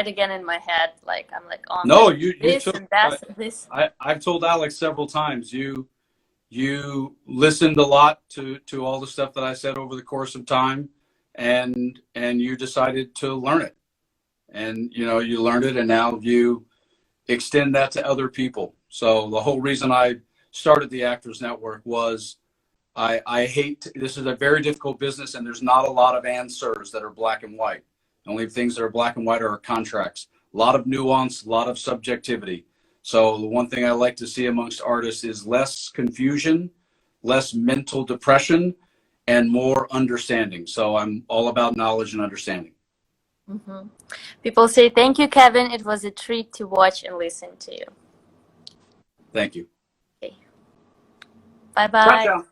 again in my head, like I'm like on no, this took, and that and this. I've told Alex several times, you listened a lot to all the stuff that I said over the course of time, and you decided to learn it, and you learned it, and now you extend that to other people. So the whole reason I started the Actors Network was I hate, this is a very difficult business, and there's not a lot of answers that are black and white. The only things that are black and white are our contracts. A lot of nuance, a lot of subjectivity. So the one thing I like to see amongst artists is less confusion, less mental depression, and more understanding. So I'm all about knowledge and understanding. Mm-hmm. People say, thank you, Kevin. It was a treat to watch and listen to you. Thank you. Okay. Bye-bye. Ciao, ciao.